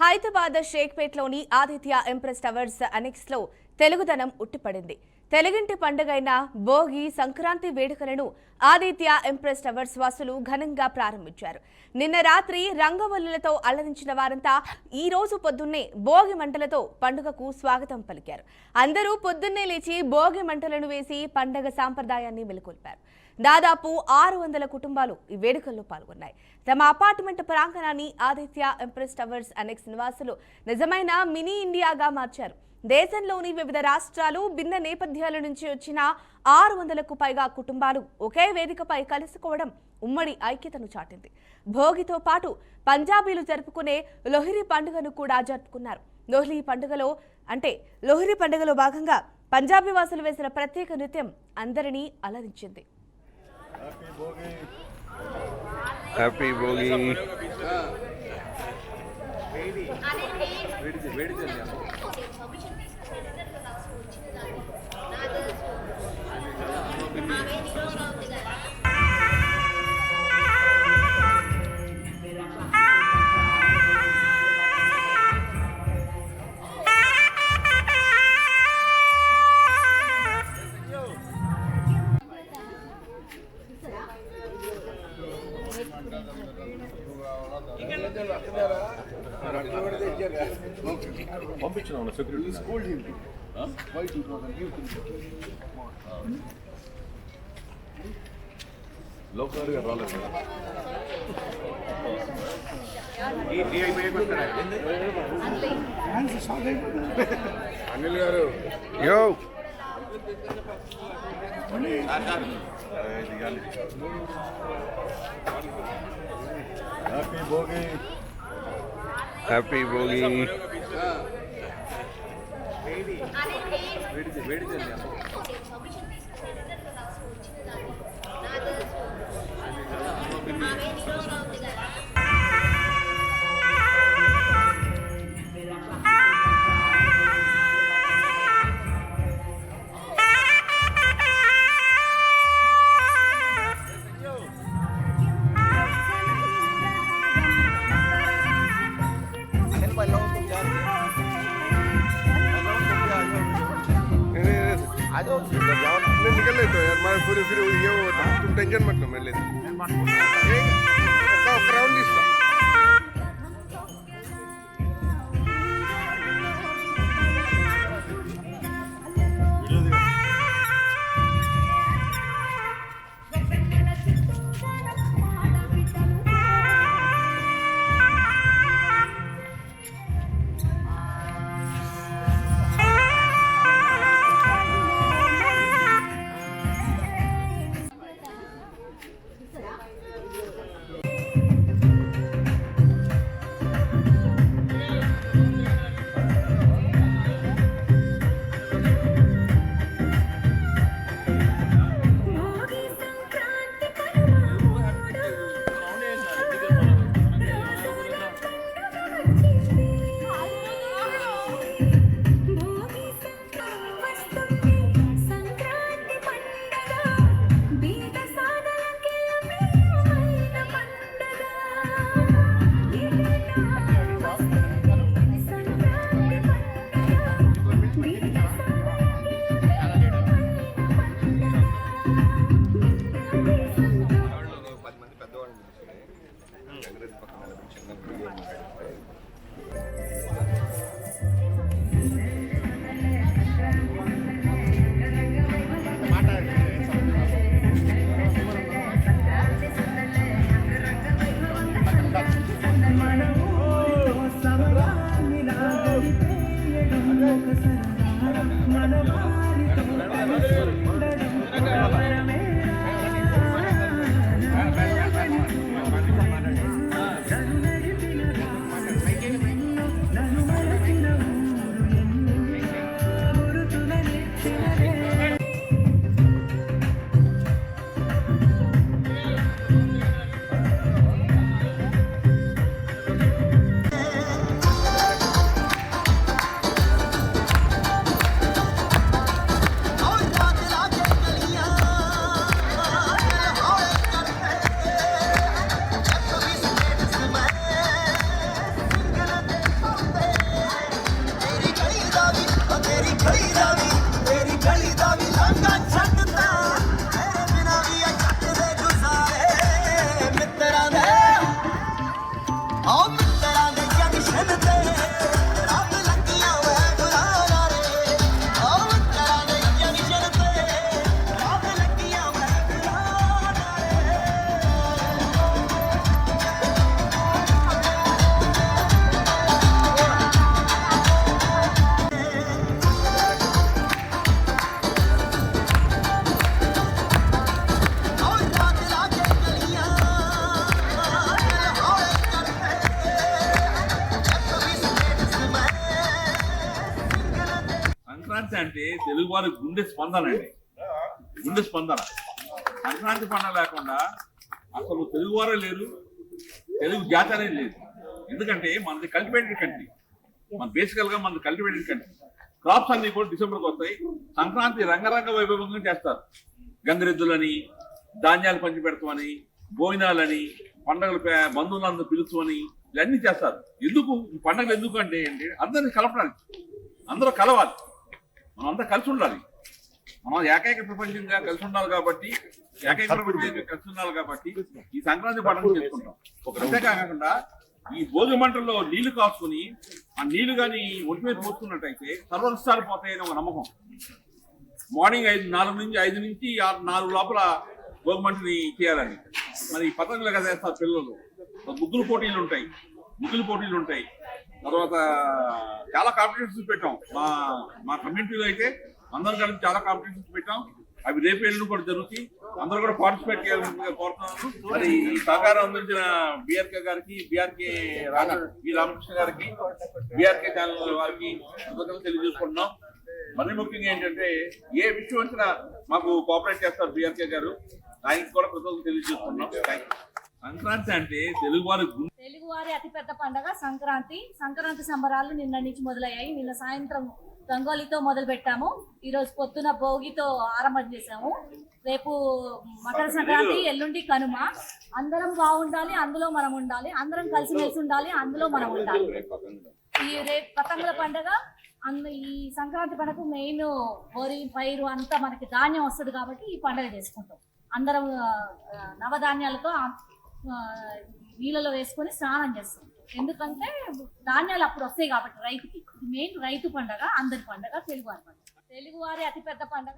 హైదరాబాద్ షేక్పేట్లోని Aditya Empress Towers అనెక్స్లో తెలుగుదనం ఉట్టిపడింది. తెలుగింటి పండుగైన భోగి సంక్రాంతి వేడుకలను ఆదిత్య ఎంప్రెస్ టవర్స్ వాసులు ఘనంగా ప్రారంభించారు. నిన్న రాత్రి రంగవల్లులతో అలరించిన వారంతా ఈ రోజు పొద్దున్నే భోగి మంటలతో పండుగకు స్వాగతం పలికారు. అందరూ పొద్దున్నే లేచి భోగి మంటలను వేసి పండుగ సాంప్రదాయాన్ని మెలుకొల్పారు. దాదాపు 600 కుటుంబాలు ఈ వేడుకల్లో పాల్గొన్నాయి. తమ అపార్ట్మెంట్ ప్రాంగణాన్ని ఆదిత్య ఎంప్రెస్ టవర్స్ అనెక్స్ నివాసులు నిజమైన మినీ ఇండియాగా మార్చారు. దేశంలోని వివిధ రాష్ట్రాలు, భిన్న నేపథ్యాల నుంచి వచ్చిన 600కు పైగా కుటుంబాలు ఒకే వేదికపై కలుసుకోవడం ఉమ్మడి ఐక్యతను చాటింది. భోగితో పాటు పంజాబీలు జరుపుకునే లోహ్రీ పండుగను కూడా జరుపుకున్నారు. లోహ్రీ పండుగలో భాగంగా పంజాబీ వాసులు వేసిన ప్రత్యేక నృత్యం అందరినీ అలరించింది. హ్యాపీ భోగి. పంపించిన సెక్యూరిటీ స్కూల్ లోకల్ గా రాలేదు. అనిల్ గారు యో హ్యాపీ భోగి. హ్యాపీ భోగి. निकल ले तो यार मारे पूरी फिर ये होता तुम टेंशन मत लो मैं ले राउंड इस्ता అంటే తెలుగు వారి గుండె స్పందన అండి, గుండె స్పందన. సంక్రాంతి పండుగ లేకుండా అసలు తెలుగు వారే లేరు, తెలుగు జాతి అనేది లేదు. ఎందుకంటే మనది కల్టివేటెడ్ కంట్రీ, మన బేసికల్ గా మనది కల్టివేటెడ్ కంట్రీ. క్రాప్స్ అన్ని కూడా డిసెంబర్కి వస్తాయి. సంక్రాంతి రంగరంగ వైభవంగా చేస్తారు. గంగిరెద్దులని, ధాన్యాలు పంచి పెడతామని, భోజనాలని, పండుగలు బంధువులందరూ పిలుచుకొని ఇవన్నీ చేస్తారు. ఎందుకు ఈ పండుగలు ఎందుకు అంటే అందరినీ కలపడానికి, అందరూ కలవాలి, మనం అంతా కలిసి ఉండాలి. మనం ఏకైక ప్రపంచంగా కలిసి ఉండాలి కాబట్టి, ఏకైక ప్రపంచంగా కలిసి ఉండాలి కాబట్టి ఈ సంక్రాంతి పండుగ చేసుకుంటాం. అంతేకాకుండా ఈ భోగి మంటల్లో నీళ్లు కాసుకుని ఆ నీళ్లు కానీ ఒంటి మీద పోసుకున్నట్టయితే సర్వనష్టాలు పోతాయని ఒక నమ్మకం. మార్నింగ్ 4 నుంచి 4 లోపల భోగి మంటని చేయాలని. మరి పతంగులు కదా వేస్తారు పిల్లలు. ముగ్గులు పోటీలు ఉంటాయి. తర్వాత చాలా కాంపిటీషన్స్ పెట్టాం. మా కమ్యూనిటీలో అయితే అందరం కలిసి చాలా కాంపిటీషన్స్ పెట్టాం. అవి రేపు ఎల్లుండి కూడా జరుగుతాయి. అందరూ కూడా పార్టిసిపేట్ చేయాలని కోరుతున్నాను. మరి ఈ సహకారం అందించిన బీఆర్కే గారికి, బీఆర్కే రామకృష్ణ గారికి, బీఆర్కే ఛానల్ వారికి కృతజ్ఞతలు తెలియజేసుకుంటున్నాం. మరి ముఖ్యంగా ఏంటంటే ఏ విషయం వచ్చినా మాకు కోఆపరేట్ చేస్తారు బీఆర్కే గారు, ఆయనకి కూడా కృతజ్ఞతలు తెలియజేసుకుంటున్నాం. సంక్రాంతి అంటే తెలుగువారి అతిపెద్ద పండుగ సంక్రాంతి. సంక్రాంతి సంబరాలు నిన్న నుంచి మొదలయ్యాయి. నిన్న సాయంత్రం రంగోలితో మొదలు పెట్టాము. ఈ రోజు పొద్దున భోగితో ఆరంభం చేసాము. రేపు మకర సంక్రాంతి, ఎల్లుండి కనుమ. అందరం బాగుండాలి, అందులో మనం ఉండాలి. అందరం కలిసిమెలిసి ఉండాలి, అందులో మనం ఉండాలి. ఈ రేపు పతంగుల పండుగ. ఈ సంక్రాంతి పండుగ మెయిన్ వరి పైరు అంతా మనకి ధాన్యం వస్తుంది కాబట్టి ఈ పండుగ చేసుకుంటాం. అందరం నవధాన్యాలతో నీళ్ళలో వేసుకొని స్నానం చేస్తాం. ఎందుకంటే ధాన్యాలు అప్పుడు వస్తాయి కాబట్టి రైతుకి. మెయిన్ రైతు పండుగ, అందరి పండుగ తెలుగువారి పండుగ. తెలుగువారి అతిపెద్ద పండుగ.